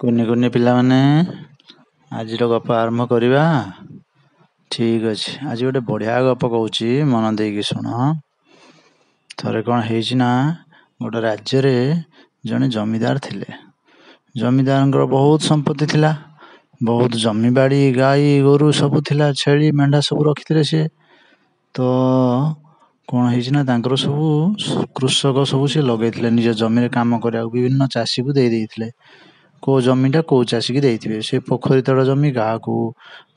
କୁନି କୁନି ପିଲାମାନେ ଆଜିର ଗପ ଆରମ୍ଭ କରିବା। ଠିକ୍ ଅଛି, ଆଜି ଗୋଟେ ବଢ଼ିଆ ଗପ କହୁଛି, ମନ ଦେଇକି ଶୁଣ। ଥରେ କ'ଣ ହେଇଛି ନା, ଗୋଟେ ରାଜ୍ୟରେ ଜଣେ ଜମିଦାର ଥିଲେ। ଜମିଦାରଙ୍କର ବହୁତ ସମ୍ପତ୍ତି ଥିଲା, ବହୁତ ଜମିବାଡ଼ି, ଗାଈ ଗୋରୁ ସବୁ ଥିଲା, ଛେଳି ମେଣ୍ଢା ସବୁ ରଖିଥିଲେ ସିଏ। ତ କ'ଣ ହେଇଛି ନା, ତାଙ୍କର ସବୁ କୃଷକ ସବୁ ସିଏ ଲଗେଇଥିଲେ ନିଜ ଜମିରେ କାମ କରିବାକୁ, ବିଭିନ୍ନ ଚାଷୀକୁ ଦେଇଥିଲେ। କେଉଁ ଜମିଟା କେଉଁ ଚାଷୀକି ଦେଇଥିବେ, ସେ ପୋଖରୀ ତଳ ଜମି କାହାକୁ,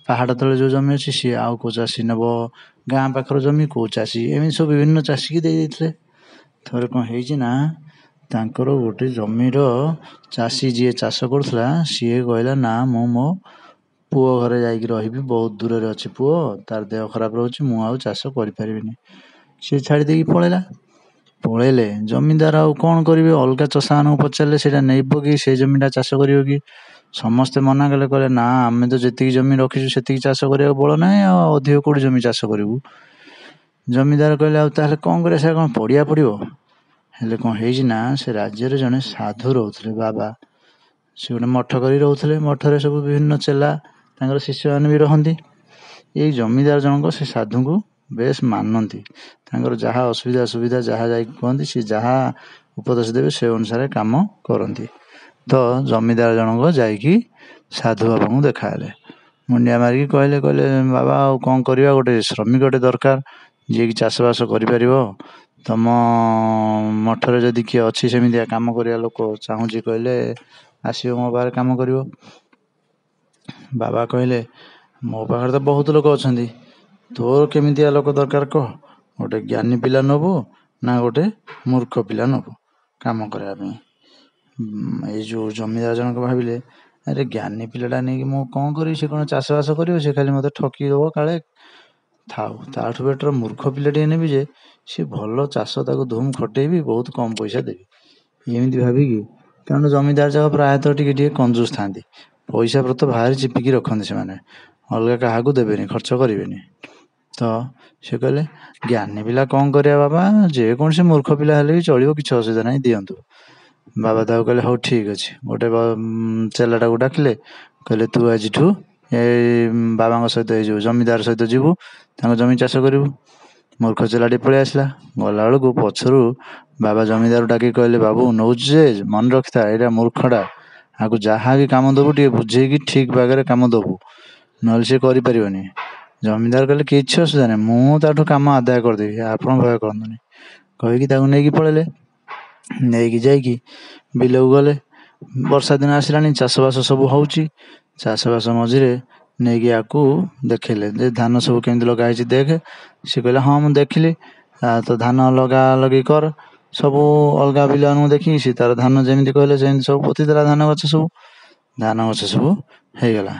ପାହାଡ଼ ତଳେ ଯେଉଁ ଜମି ଅଛି ସିଏ ଆଉ କେଉଁ ଚାଷୀ ନେବ, ଗାଁ ପାଖର ଜମି କେଉଁ ଚାଷୀ, ଏମିତି ସବୁ ବିଭିନ୍ନ ଚାଷୀକି ଦେଇଥିଲେ। ଥରେ କ'ଣ ହେଇଛି ନା, ତାଙ୍କର ଗୋଟେ ଜମିର ଚାଷୀ ଯିଏ ଚାଷ କରୁଥିଲା, ସିଏ କହିଲା ନା ମୁଁ ମୋ ପୁଅ ଘରେ ଯାଇକି ରହିବି, ବହୁତ ଦୂରରେ ଅଛି ପୁଅ, ତାର ଦେହ ଖରାପ ରହୁଛି, ମୁଁ ଆଉ ଚାଷ କରିପାରିବିନି। ସିଏ ଛାଡ଼ି ଦେଇକି ପଳେଇଲେ। ଜମିଦାର ଆଉ କ'ଣ କରିବେ, ଅଲଗା ଚଷାମାନଙ୍କୁ ପଚାରିଲେ ସେଇଟା ନେଇବ କି, ସେ ଜମିଟା ଚାଷ କରିବ କି? ସମସ୍ତେ ମନା କଲେ, କହିଲେ ନା ଆମେ ତ ଯେତିକି ଜମି ରଖିଛୁ ସେତିକି ଚାଷ କରିବାକୁ ବଳ ନାହିଁ, ଆଉ ଅଧିକ କେଉଁଠି ଜମି ଚାଷ କରିବୁ। ଜମିଦାର କହିଲେ ଆଉ ତାହେଲେ କ'ଣ କରିବା, ସେ କ'ଣ ପଡ଼ିଆ ପଡ଼ିବ? ହେଲେ କ'ଣ ହେଇଛି ନା, ସେ ରାଜ୍ୟରେ ଜଣେ ସାଧୁ ରହୁଥିଲେ, ବାବା। ସେ ଗୋଟେ ମଠ କରି ରହୁଥିଲେ, ମଠରେ ସବୁ ବିଭିନ୍ନ ଚେଲା ତାଙ୍କର ଶିଷ୍ୟମାନେ ବି ରହନ୍ତି। ଏଇ ଜମିଦାର ଜଣକ ସେ ସାଧୁଙ୍କୁ ବେଶ ମାନନ୍ତି, ତାଙ୍କର ଯାହା ଅସୁବିଧା ସୁବିଧା ଯାହା ଯାଇକି କୁହନ୍ତି, ସେ ଯାହା ଉପଦେଶ ଦେବେ ସେ ଅନୁସାରେ କାମ କରନ୍ତି। ତ ଜମିଦାର ଜଣକ ଯାଇକି ସାଧୁ ବାବାଙ୍କୁ ଦେଖାହେଲେ, ମୁଣ୍ଡିଆ ମାରିକି କହିଲେ ବାବା ଆଉ କ'ଣ କରିବା, ଗୋଟେ ଶ୍ରମିକଟେ ଦରକାର ଯିଏକି ଚାଷବାସ କରିପାରିବ। ତମ ମଠରେ ଯଦି କିଏ ଅଛି ସେମିତିଆ କାମ କରିବା ଲୋକ ଚାହୁଁଛି କହିଲେ ଆସିବ ମୋ ପାଖରେ କାମ କରିବ। ବାବା କହିଲେ ମୋ ପାଖରେ ତ ବହୁତ ଲୋକ ଅଛନ୍ତି, ତୋର କେମିତିଆ ଲୋକ ଦରକାର କହ, ଗୋଟେ ଜ୍ଞାନୀ ପିଲା ନେବୁ ନା ଗୋଟେ ମୂର୍ଖ ପିଲା ନେବୁ କାମ କରିବା ପାଇଁ? ଏଇ ଯେଉଁ ଜମିଦାର ଜଣକ ଭାବିଲେ, ଆରେ ଜ୍ଞାନୀ ପିଲାଟା ନେଇକି ମୁଁ କ'ଣ କରିବି, ସେ କ'ଣ ଚାଷବାସ କରିବ, ସେ ଖାଲି ମୋତେ ଠକି ଦେବ କାଳେ, ଥାଉ, ତାଠୁ ବେଟର ମୂର୍ଖ ପିଲାଟିଏ ନେବି ଯେ ସେ ଭଲ ଚାଷ, ତାକୁ ଧୁମ୍ ଖଟେଇବି, ବହୁତ କମ୍ ପଇସା ଦେବି। ଏମିତି ଭାବିକି, କାରଣ ଜମିଦାର ଯାକ ପ୍ରାୟତଃ ଟିକେ କଞ୍ଜୁସ୍ ଥାନ୍ତି, ପଇସା ପ୍ରତି ଭାରି ଚିପିକି ରଖନ୍ତି ସେମାନେ, ଅଲଗା କାହାକୁ ଦେବେନି, ଖର୍ଚ୍ଚ କରିବେନି। ତ ସେ କହିଲେ ଜ୍ଞାନୀ ପିଲା କ'ଣ କରିବା ବାବା, ଯେକୌଣସି ମୂର୍ଖ ପିଲା ହେଲେ ବି ଚଳିବ, କିଛି ଅସୁବିଧା ନାହିଁ, ଦିଅନ୍ତୁ। ବାବା ତାକୁ କହିଲେ ହଉ ଠିକ୍ ଅଛି। ଗୋଟେ ଚେଲାଟାକୁ ଡାକିଲେ, କହିଲେ ତୁ ଆଜିଠୁ ଏଇ ବାବାଙ୍କ ସହିତ, ଏଇ ଯେଉଁ ଜମିଦାର ସହିତ ଯିବୁ, ତାଙ୍କ ଜମି ଚାଷ କରିବୁ। ମୂର୍ଖ ଚେଲାଟି ପଳେଇ ଆସିଲା। ଗଲାବେଳକୁ ପଛରୁ ବାବା ଜମିଦାର ଡାକି କହିଲେ ବାବୁ ନେଉଛୁ ଯେ ମନେ ରଖିଥା, ଏଇଟା ମୂର୍ଖଟା, ଆକୁ ଯାହା ବି କାମ ଦେବୁ ଟିକେ ବୁଝେଇକି ଠିକ୍ ବାଗରେ କାମ ଦେବୁ, ନହେଲେ ସେ କରିପାରିବନି। ଜମିଦାର କହିଲେ କିଛି ଅସୁବିଧା ନାହିଁ, ମୁଁ ତାଠୁ କାମ ଆଦାୟ କରିଦେବି, ଆପଣ ଭୟ କରନ୍ତୁନି, କହିକି ତାକୁ ନେଇକି ପଳେଇଲେ। ନେଇକି ଯାଇକି ବିଲକୁ ଗଲେ। ବର୍ଷା ଦିନ ଆସିଲାଣି, ଚାଷବାସ ସବୁ ହେଉଛି। ଚାଷବାସ ମଝିରେ ନେଇକି ଆକୁ ଦେଖେଇଲେ ଯେ ଧାନ ସବୁ କେମିତି ଲଗା ହେଇଛି ଦେଖେ। ସେ କହିଲା ହଁ ମୁଁ ଦେଖିଲି, ତ ଧାନ ଲଗା ଲଗି କର। ସବୁ ଅଲଗା ବିଲମାନଙ୍କୁ ଦେଖିକି ସେ ତାର ଧାନ ଯେମିତି କହିଲେ ସେମିତି ସବୁ ପୋତିଦେଲା, ଧାନ ଗଛ ସବୁ ହେଇଗଲା।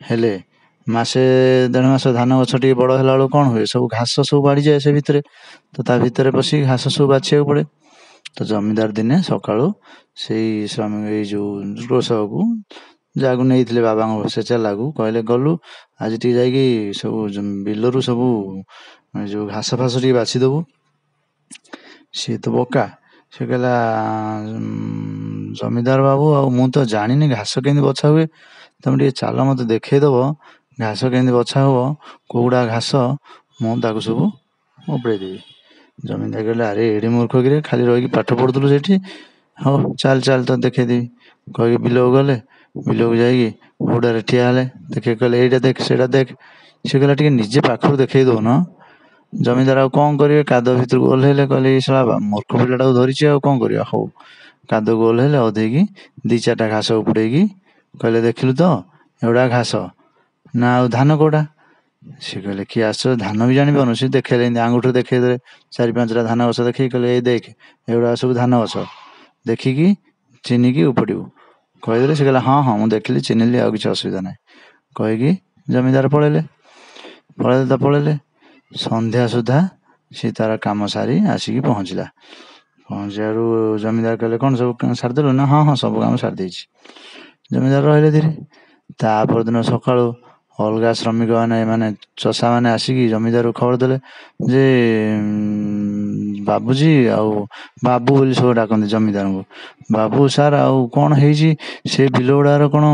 ହେଲେ ମାସେ ଦେଢ଼ ମାସ ଧାନ ଗଛ ଟିକେ ବଡ଼ ହେଲା ବେଳକୁ କ'ଣ ହୁଏ, ସବୁ ଘାସ ସବୁ ବାଢ଼ିଯାଏ ସେ ଭିତରେ, ତ ତା ଭିତରେ ପଶିକି ଘାସ ସବୁ ବାଛିବାକୁ ପଡ଼େ। ତ ଜମିଦାର ଦିନେ ସକାଳୁ ସେଇ ଏଇ ଯେଉଁ କୃଷକକୁ ଯାହାକୁ ନେଇଥିଲେ ବାବାଙ୍କ ସେ ଚେଲାକୁ କହିଲେ ଗଲୁ ଆଜି ଟିକେ ଯାଇକି ସବୁ ବିଲରୁ ସବୁ ଯେଉଁ ଘାସ ଫାସ ଟିକେ ବାଛିଦେବୁ। ସିଏ ତ ବୋକା, ସେ କହିଲା ଜମିଦାର ବାବୁ ଆଉ ମୁଁ ତ ଜାଣିନି ଘାସ କେମିତି ବଛା ହୁଏ, ତମେ ଟିକେ ଚାଲ ମୋତେ ଦେଖେଇଦେବ ଘାସ କେମିତି ବଛା ହେବ, କେଉଁଗୁଡ଼ା ଘାସ ମୁଁ ତାକୁ ସବୁ ଉପାଡ଼ି ଦେବି। ଜମିଦାର କହିଲେ ଆରେ ଏଡ଼େ ମୂର୍ଖ କିରେ, ଖାଲି ରହିକି ପାଠ ପଢ଼ୁଥିଲୁ ସେଠି, ହଉ ଚାଲ ତ ଦେଖେଇଦେବି। କହିକି ବିଲକୁ ଗଲେ, ବିଲକୁ ଯାଇକି ହୁଡ଼ାରେ ଠିଆ ହେଲେ, ଦେଖେଇ କହିଲେ ଏଇଟା ଦେଖ ସେଇଟା ଦେଖ। ସେ କହିଲା ଟିକେ ନିଜେ ପାଖରୁ ଦେଖେଇ ଦେଉନ। ଜମିଦାର ଆଉ କ'ଣ କରିବେ, କାଦୁଅ ଭିତରକୁ ଓହ୍ଲେଇଲେ, କହିଲେ ଏଇ ଶଳା ମୂର୍ଖ ପିଲାଟାକୁ ଧରିଛି ଆଉ କ'ଣ କରିବା। ହଉ କାଦୁଅକୁ ଓହ୍ଲେଇଲେ, ଓହ୍ଲେଇକି 2-4ଟା ଘାସ ଉପୁଡ଼େଇକି କହିଲେ ଦେଖିଲୁ ତ ଏଗୁଡ଼ା ଘାସ ନା, ଆଉ ଧାନ କେଉଁଟା? ସେ କହିଲେ କିଏ ଆଶ୍ଚର୍ଯ୍ୟ, ଧାନ ବି ଜାଣିପାରୁନୁ? ସେ ଦେଖେଇଲେ, ଏମିତି ଆଙ୍ଗୁଠିରେ ଦେଖେଇଦେଲେ 4-5ଟା ଧାନ ଗଛ ଦେଖେଇକି କହିଲେ ଏଇ ଦେଖ ଏଗୁଡ଼ା ସବୁ ଧାନ ଗଛ, ଦେଖିକି ଚିହ୍ନିକି ଉପୁଡ଼ିବୁ କହିଦେଲେ। ସେ କହିଲା ହଁ ମୁଁ ଦେଖିଲି, ଚିହ୍ନିଲି, ଆଉ କିଛି ଅସୁବିଧା ନାହିଁ, କହିକି ଜମିଦାର ପଳେଇଲେ। ସନ୍ଧ୍ୟା ସୁଦ୍ଧା ସେ ତାର କାମ ସାରି ଆସିକି ପହଞ୍ଚିଲା। ପହଞ୍ଚିବାରୁ ଜମିଦାର କହିଲେ କ'ଣ ସବୁ ସାରିଦେଲୁ ନା? ହଁ ସବୁ କାମ ସାରିଦେଇଛି। ଜମିଦାର ରହିଲେ ଧୀରେ। ତା ପରଦିନ ସକାଳୁ ଅଲଗା ଶ୍ରମିକ ମାନେ ଚଷା ମାନେ ଆସିକି ଜମିଦାରକୁ ଖବର ଦେଲେ ଯେ ବାବୁଜୀ ଆଉ ବାବୁ ବୋଲି ସବୁ ଡାକନ୍ତି ଜମିଦାରଙ୍କୁ। ବାବୁ ସାର୍ ଆଉ କ'ଣ ହେଇଛି, ସେ ବିଲ ଗୁଡ଼ାର କ'ଣ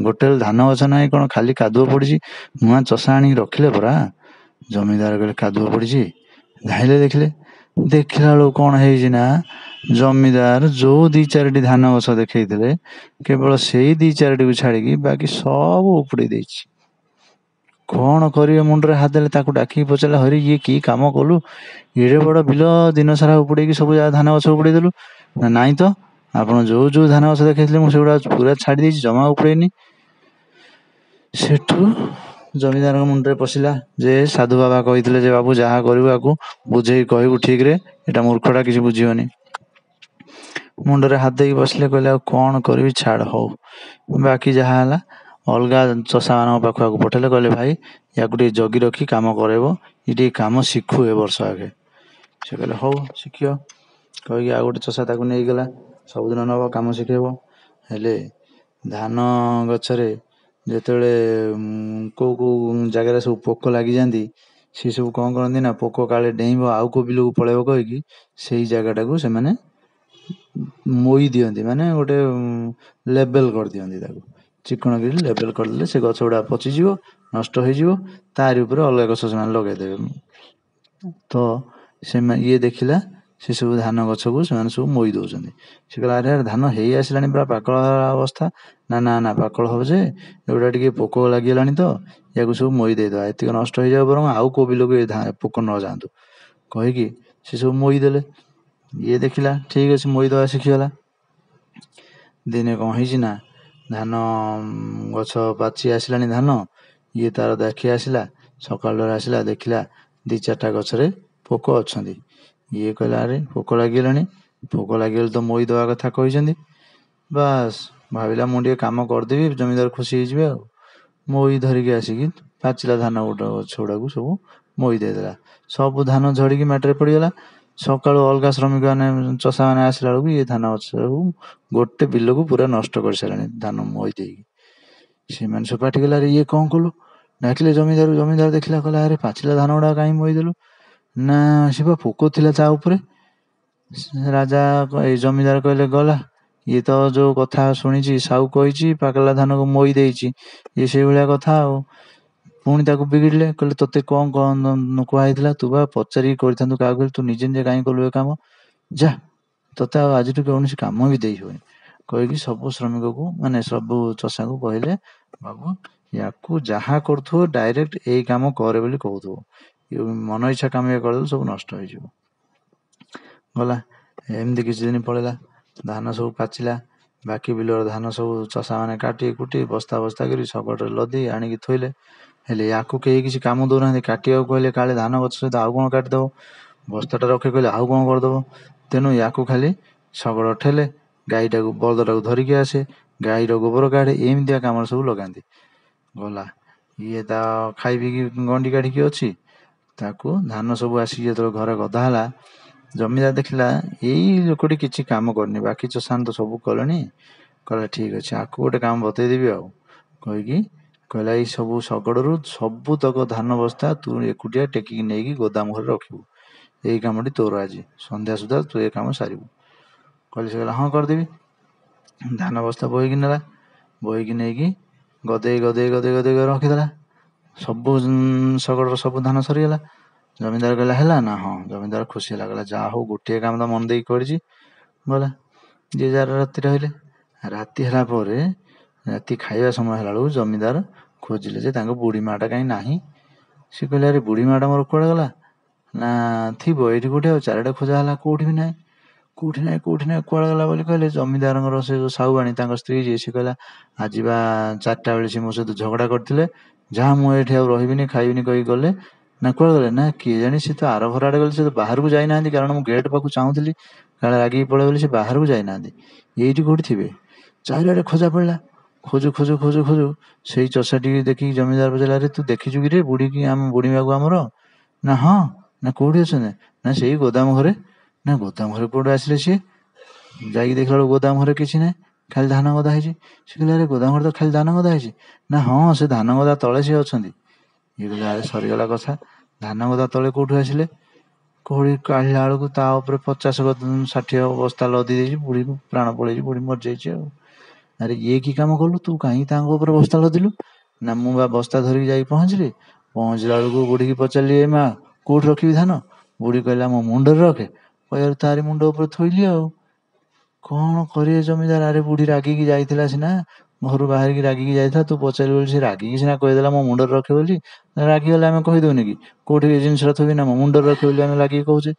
ଗୋଟେ ଧାନ ଗଛ ନାହିଁ, କ'ଣ ଖାଲି କାଦୁଅ ପଡ଼ିଛି, ନୂଆ ଚଷା ଆଣିକି ରଖିଲେ ପରା। ଜମିଦାର କହିଲେ କାଦୁଅ ପଡ଼ିଛି? ଧାଇଁଲେ ଦେଖିଲା ବେଳକୁ କ'ଣ ହେଇଛି ନା, ଜମିଦାର ଯୋଉ 2-4ଟି ଧାନ ଗଛ ଦେଖେଇଥିଲେ କେବଳ ସେଇ 2-4ଟିକୁ ଛାଡ଼ିକି ବାକି ସବୁ ଉପୁଡ଼େଇ ଦେଇଛି। କ'ଣ କରିବେ ମୁଣ୍ଡରେ ହାତ ଦେଲେ। ତାକୁ ଡାକିକି ପଚାରିଲା, ହରି ଇଏ କି କାମ କଲୁ? ଏଡ଼େ ବଡ଼ ବିଲ ଦିନ ସାରା ଉପୁଡ଼େଇକି ସବୁ ଧାନ ଗଛ ଉପୁଡ଼େଇ ଦେଲୁ। ନା ନାଇଁ ତ, ଆପଣ ଯୋଉ ଧାନ ଗଛ ଦେଖେଇଥିଲେ ମୁଁ ସେଗୁଡ଼ା ପୁରା ଛାଡ଼ି ଦେଇଛି, ଜମା ଉପୁଡ଼େଇନି। ସେଠୁ ଜମିଦାରଙ୍କ ମୁଣ୍ଡରେ ପଶିଲା ଯେ ସାଧୁ ବାବା କହିଥିଲେ ଯେ ବାବୁ ଯାହା କରିବୁ ଆକୁ ବୁଝେଇକି କହିବୁ ଠିକରେ, ଏଟା ମୂର୍ଖଟା କିଛି ବୁଝିବନି। ମୁଣ୍ଡରେ ହାତ ଦେଇକି ବସିଲେ, କହିଲେ ଆଉ କ'ଣ କରିବି, ଛାଡ଼, ହଉ ବାକି ଯାହା ହେଲା ଅଲଗା ଚଷାମାନଙ୍କ ପାଖକୁ ପଠେଇଲେ। କହିଲେ ଭାଇ ୟାକୁ ଟିକେ ଜଗି ରଖି କାମ କରେଇବ, ଇଏ ଟିକେ କାମ ଶିଖୁ ଏ ବର୍ଷ ଆଗେ। ସେ କହିଲେ ହଉ ଶିଖିବ କହିକି ଆଉ ଗୋଟେ ଚଷା ତାକୁ ନେଇଗଲା, ସବୁଦିନ ନେବ କାମ ଶିଖେଇବ। ହେଲେ ଧାନ ଗଛରେ ଯେତେବେଳେ କେଉଁ ଜାଗାରେ ସବୁ ପୋକ ଲାଗିଯାଆନ୍ତି, ସେ ସବୁ କ'ଣ କରନ୍ତି ନା, ପୋକ କାଳେ ଡେଇଁବ ଆଉ କେଉଁ ବିଲକୁ ପଳେଇବ କହିକି ସେଇ ଜାଗାଟାକୁ ସେମାନେ ମୋଇ ଦିଅନ୍ତି, ମାନେ ଗୋଟେ ଲେବେଲ୍ କରିଦିଅନ୍ତି, ତାକୁ ଚିକଣ କରି ଲେବେଲ୍ କରିଦେଲେ ସେ ଗଛ ଗୁଡ଼ା ପଚିଯିବ, ନଷ୍ଟ ହେଇଯିବ, ତାରି ଉପରେ ଅଲଗା ଗଛ ସେମାନେ ଲଗେଇଦେବେ। ତ ଇଏ ଦେଖିଲା ସେସବୁ ଧାନ ଗଛକୁ ସେମାନେ ସବୁ ମୋଇ ଦେଉଛନ୍ତି। ସେ କହିଲା ଆରେ ଧାନ ହେଇ ଆସିଲାଣି ପୁରା ପାକଳ ଅବସ୍ଥା। ନା ନା ନା, ପାକଳ ହେବ ଯେ ଏଗୁଡ଼ା ଟିକେ ପୋକ ଲାଗିଗଲାଣି, ତ ୟାକୁ ସବୁ ମୋଇ ଦେଇଦେବା, ଏତିକି ନଷ୍ଟ ହେଇଯାଉ ବରଂ ଆଉ କେଉଁ ବିଲକୁ ପୋକ ନ ଯାଆନ୍ତୁ କହିକି ସେ ସବୁ ମୋଇ ଦେଲେ। ଇଏ ଦେଖିଲା ଠିକ୍ ଅଛି, ମୋଇ ଦେବା ଶିଖିଗଲା। ଦିନେ କ'ଣ ହେଇଛି ନା, ଧାନ ଗଛ ପାଚି ଆସିଲାଣି ଧାନ, ଇଏ ତାର ଦେଖି ଆସିଲା, ସକାଳଟାରେ ଆସିଲା ଦେଖିଲା 2-4ଟା ଗଛରେ ପୋକ ଅଛନ୍ତି। ଇଏ କହିଲା ଆରେ ପୋକ ଲାଗିଗଲାଣି, ପୋକ ଲାଗିଗଲେ ତ ମୋଇ ଦେବା କଥା କହିଛନ୍ତି। ବାସ୍ ଭାବିଲା ମୁଁ ଟିକେ କାମ କରିଦେବି, ଜମିଦାର ଖୁସି ହେଇଯିବେ ଆଉ। ମୋଇ ଧରିକି ଆସିକି ପାଚିଲା ଧାନ ଗଛ ଗୁଡ଼ାକୁ ସବୁ ମୋଇ ଦେଇଦେଲା। ସବୁ ଧାନ ଝଡ଼ିକି ମାଟିରେ ପଡ଼ିଗଲା। ସକାଳୁ ଅଲଗା ଶ୍ରମିକ ମାନେ ଚଷାମାନେ ଆସିଲା ବେଳକୁ ଇଏ ଧାନ ଗଛ ସବୁ ଗୋଟେ ବିଲକୁ ପୁରା ନଷ୍ଟ କରିସାରିଲାଣି ଧାନ ମୋଇ ଦେଇକି। ସେମାନେ ସବୁ ପାଟି କଲେ ଆରେ ଇଏ କ'ଣ କଲୁ? ଡାକିଲେ ଜମିଦାର। ଜମିଦାର ଦେଖିଲା, କହିଲା ଆରେ ପାଚିଲା ଧାନ ଗୁଡ଼ା କାହିଁ ମୋଇ ଦେଲୁ? ନା ସେ ବା ପୋକ ଥିଲା ତା ଉପରେ। ରାଜା ଏଇ ଜମିଦାର କହିଲେ ଗଲା, ଇଏ ତ ଯୋଉ କଥା ଶୁଣିଛି, ସାହୁ କହିଛି ପାକଲା ଧାନକୁ ମୋଇ ଦେଇଛି, ଇଏ ସେଇଭଳିଆ କଥା ଆଉ। ପୁଣି ତାକୁ ବିଗିଡ଼ିଲେ, କହିଲେ ତୋତେ କ'ଣ କୁହା ହେଇଥିଲା? ତୁ ବା ପଚାରିକି କରିଥାନ୍ତୁ କାହାକୁ, ତୁ ନିଜେ ନିଜେ କାହିଁ କଲୁ ଏ କାମ? ଯା, ତୋତେ ଆଉ ଆଜିଠୁ କୌଣସି କାମ ବି ଦେଇ ହୁଏନି କହିକି ସବୁ ଶ୍ରମିକକୁ ମାନେ ସବୁ ଚଷାଙ୍କୁ କହିଲେ ବାବୁ ୟାକୁ ଯାହା କରୁଥିବ ଡାଇରେକ୍ଟ ଏଇ କାମ କରେ ବୋଲି କହୁଥିବ, ମନ ଇଚ୍ଛା କାମ ଇଏ କରିଦେଲେ ସବୁ ନଷ୍ଟ ହେଇଯିବ। ଗଲା ଏମିତି କିଛି ଦିନ ପଳେଇଲା। ଧାନ ସବୁ ପାଚିଲା, ବାକି ବିଲର ଧାନ ସବୁ ଚଷାମାନେ କାଟି କୁଟି ବସ୍ତା ବସ୍ତା କରି ଶଗଡ଼ରେ ଲଦି ଆଣିକି ଥୋଇଲେ। ହେଲେ ୟାକୁ କେହି କିଛି କାମ ଦେଉନାହାନ୍ତି। କାଟିବାକୁ କହିଲେ କାଳେ ଧାନ ଗଛ ସହିତ ଆଉ କ'ଣ କାଟିଦେବ, ବସ୍ତାଟା ରଖି କହିଲେ ଆଉ କ'ଣ କରିଦେବ। ତେଣୁ ୟାକୁ ଖାଲି ଶଗଡ଼ ଠେଲେ, ଗାଈଟାକୁ ବଳଦଟାକୁ ଧରିକି ଆସେ, ଗାଈର ଗୋବର କାଢ଼େ, ଏମିତିଆ କାମରେ ସବୁ ଲଗାନ୍ତି। ଗଲା ଇଏ ତା ଖାଇ ପିଇକି ଗଣ୍ଡି କାଢ଼ିକି ଅଛି। ତାକୁ ଧାନ ସବୁ ଆସିକି ଯେତେବେଳେ ଘରେ ଗଦା ହେଲା, ଜମିଦାର ଦେଖିଲା ଏଇ ଲୋକଟି କିଛି କାମ କରିନି, ବାକି ଚଷାମାନେ ତ ସବୁ କଲେଣି। କହିଲା ଠିକ୍ ଅଛି, ଆକୁ ଗୋଟେ କାମ ବତେଇଦେବି ଆଉ କହିକି କହିଲା ଏଇ ସବୁ ଶଗଡ଼ରୁ ସବୁତକ ଧାନ ବସ୍ତା ତୁ ଏକୁଟିଆ ଟେକିକି ନେଇକି ଗୋଦାମ ଘରେ ରଖିବୁ। ଏଇ କାମଟି ତୋର ଆଜି ସନ୍ଧ୍ୟା ସୁଦ୍ଧା ତୁ ଏ କାମ ସାରିବୁ। କହିଲେ ସେ କହିଲା ହଁ କରିଦେବି। ଧାନ ବସ୍ତା ବୋହିକି ନେଲା, ବୋହିକି ନେଇକି ଗଦେଇ ଗଦେଇ ଗଦେଇ ଗଦେଇ ରଖିଦେଲା। ସବୁ ଶଗଡ଼ର ସବୁ ଧାନ ସରିଗଲା। ଜମିଦାର କହିଲା ହେଲା ନା? ହଁ। ଜମିଦାର ଖୁସି ହେଲା, କହିଲା ଯାହା ହଉ ଗୋଟିଏ କାମ ତ ମନ ଦେଇକି କରିଛି। ଗଲା ଯିଏ ଯାହାର ରାତି ରହିଲେ। ରାତି ହେଲା ପରେ, ରାତି ଖାଇବା ସମୟ ହେଲା ବେଳକୁ ଜମିଦାର ଖୋଜିଲେ ଯେ ତାଙ୍କ ବୁଢ଼ୀ ମାଆଟା କାହିଁ ନାହିଁ। ସେ କହିଲେ ଆରେ ବୁଢ଼ୀ ମାଆଟା ମୋର କୁଆଡ଼େ ଗଲା? ନା ଥିବ ଏଇଠି କୋଉଠି, ଆଉ ଚାରିଆଡ଼େ ଖୋଜା ହେଲା କୋଉଠି ବି ନାହିଁ, କୋଉଠି ନାହିଁ କୋଉଠି ନାହିଁ, କୁଆଡ଼େ ଗଲା ବୋଲି କହିଲେ। ଜମିଦାରଙ୍କର ସେ ଯୋଉ ସାହୁବାଣୀ ତାଙ୍କ ସ୍ତ୍ରୀ ଯିଏ, ସେ କହିଲା ଆଜି ବା 4ଟା ବେଳେ ସେ ମୋ ସହିତ ଝଗଡ଼ା କରିଥିଲେ, ଯାହା ମୁଁ ଏଇଠି ଆଉ ରହିବିନି ଖାଇବିନି କହିକି ଗଲେ। ନା କୁଆଡ଼େ ଗଲେ? ନା କିଏ ଜାଣି, ସେ ତ ଆର ଘର ଆଡ଼େ ଗଲେ, ସେ ତ ବାହାରକୁ ଯାଇନାହାନ୍ତି, କାରଣ ମୁଁ ଗେଟ୍ ପାଖକୁ ଚାହୁଁଥିଲି କାଳେ ରାଗିକି ପଳେଇ ବୋଲି ସେ ବାହାରକୁ ଯାଇନାହାନ୍ତି, ଏଇଠି କୋଉଠି ଥିବେ। ଚାରିଆଡ଼େ ଖୋଜା ପଡ଼ିଲା, ଖୋଜୁ ଖୋଜୁ ଖୋଜୁ ଖୋଜୁ ସେଇ ଚଷାଟିକି ଦେଖିକି ଜମିଦାର ପଚାରିଲା ଆରେ ତୁ ଦେଖିଛୁ କି ରେ ବୁଢ଼ୀକି, ଆମ ବୁଢ଼ୀ ମାଆକୁ ଆମର? ନା ହଁ। ନା କୋଉଠି ଅଛନ୍ତି? ନା ସେଇ ଗୋଦାମ ଘରେ। ନା ଗୋଦାମ ଘରେ କୋଉଠୁ ଆସିଲେ ସିଏ? ଯାଇକି ଦେଖିଲା ବେଳକୁ ଗୋଦାମ ଘରେ କିଛି ନାହିଁ। ଖାଲି ଧାନ ଗଦା ହେଇଛି। ସେ କହିଲେ ଆରେ ଗୋଦାମ ଘରେ ତ ଖାଲି ଧାନ ଗଦା ହେଇଛି। ନା ହଁ ସେ ଧାନ ଗଦା ତଳେ ସିଏ ଅଛନ୍ତି। ଇଏ କହିଲେ ଆରେ ସରିଗଲା କଥା। ଧାନ ଗଦା ତଳେ କୋଉଠୁ ଆସିଲେ? କୋଉଠି କାଢିଲା ବେଳକୁ ତା ଉପରେ 50-60 ବସ୍ତା ଲଦି ଦେଇଛି। ବୁଢୀ ପ୍ରାଣ ପଳେଇଛି, ବୁଢୀ ମରିଯାଇଛି ଆଉ। ଆରେ ଇଏ କି କାମ କଲୁ ତୁ? କାହିଁକି ତାଙ୍କ ଉପରେ ବସ୍ତା ଲଦିଲୁ? ନା ମୁଁ ବା ବସ୍ତା ଧରିକି ଯାଇ ପହଞ୍ଚିଲି। ପହଞ୍ଚିଲା ବେଳକୁ ବୁଢୀକି ପଚାରିଲି ଏ ମା କୋଉଠି ରଖିବି ଧାନ? ବୁଢୀ କହିଲା ମୋ ମୁଣ୍ଡରେ ରଖେ। କହିବାରୁ ତାରି ମୁଣ୍ଡ ଉପରେ ଥୋଇଲି ଆଉ। କଣ କରିବେ ଜମିଦାର? ଆରେ ବୁଢୀ ରାଗିକି ଯାଇଥିଲା ସିନା, ଘରୁ ବାହାରିକି ରାଗିକି ଯାଇଥିଲା। ତୁ ପଚାରିଲୁ ବୋଲି ସେ ରାଗିକି ସିନା କହିଦେଲା ମୋ ମୁଣ୍ଡରେ ରଖେ ବୋଲି। ରାଗିଗଲେ ଆମେ କହିଦଉନି କି କୋଉଠି ଏ ଜିନିଷଟା ଥୋଇବି? ନା ମୋ ମୁଣ୍ଡରେ ରଖେ ବୋଲି ଆମେ ରାଗିକି କହୁଛେ।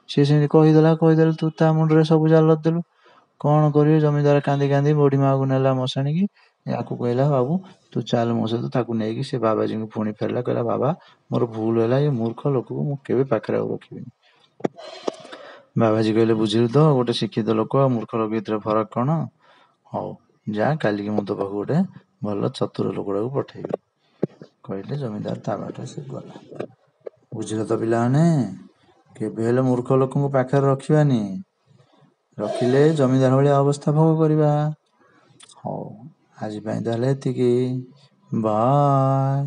ସିଏ ସେମିତି କହିଦେଲେ ତୁ ତା ମୁଣ୍ଡରେ ସବୁ ଯାକ ଲଦିଦେଲୁ। କଣ କରିବେ ଜମିଦାର କାନ୍ଦି କାନ୍ଦି ବୁଢୀ ମାକୁ ନେଲା ମଶାଣିକି। ୟାକୁ କହିଲା ବାବୁ ତୁ ଚାଲ ମୋ ସହିତ। ତାକୁ ନେଇକି ସେ ବାବାଜୀଙ୍କୁ ପୁଣି ଫେରିଲା। କହିଲା ବାବା ମୋର ଭୁଲ ହେଲା, ଏ ମୂର୍ଖ ଲୋକକୁ ମୁଁ କେବେ ପାଖରେ ଆଉ ରଖିବିନି। ବାବାଜୀ କହିଲେ ବୁଝିଲୁ ତ, ଗୋଟେ ଶିକ୍ଷିତ ଲୋକ ଆଉ ମୂର୍ଖ ଲୋକ ଭିତରେ ଫରକ କଣ? ହଉ ଯା, କାଲିକି ମୁଁ ତୋ ପାଖକୁ ଗୋଟେ ଭଲ ଚତୁର ଲୋକଟାକୁ ପଠେଇବି। କହିଲେ ଜମିଦାର ତା ବାଟରେ ସେ ଗଲା। ବୁଝିଲ ତ ପିଲାମାନେ, କେବେ ହେଲେ ମୂର୍ଖ ଲୋକଙ୍କୁ ପାଖରେ ରଖିବାନି। ରଖିଲେ ଜମିଦାର ଭଳିଆ ଅବସ୍ଥା ଭୋଗ କରିବା। ହଉ ଆଜି ପାଇଁ ତାହେଲେ ଏତିକି। ବାଏ।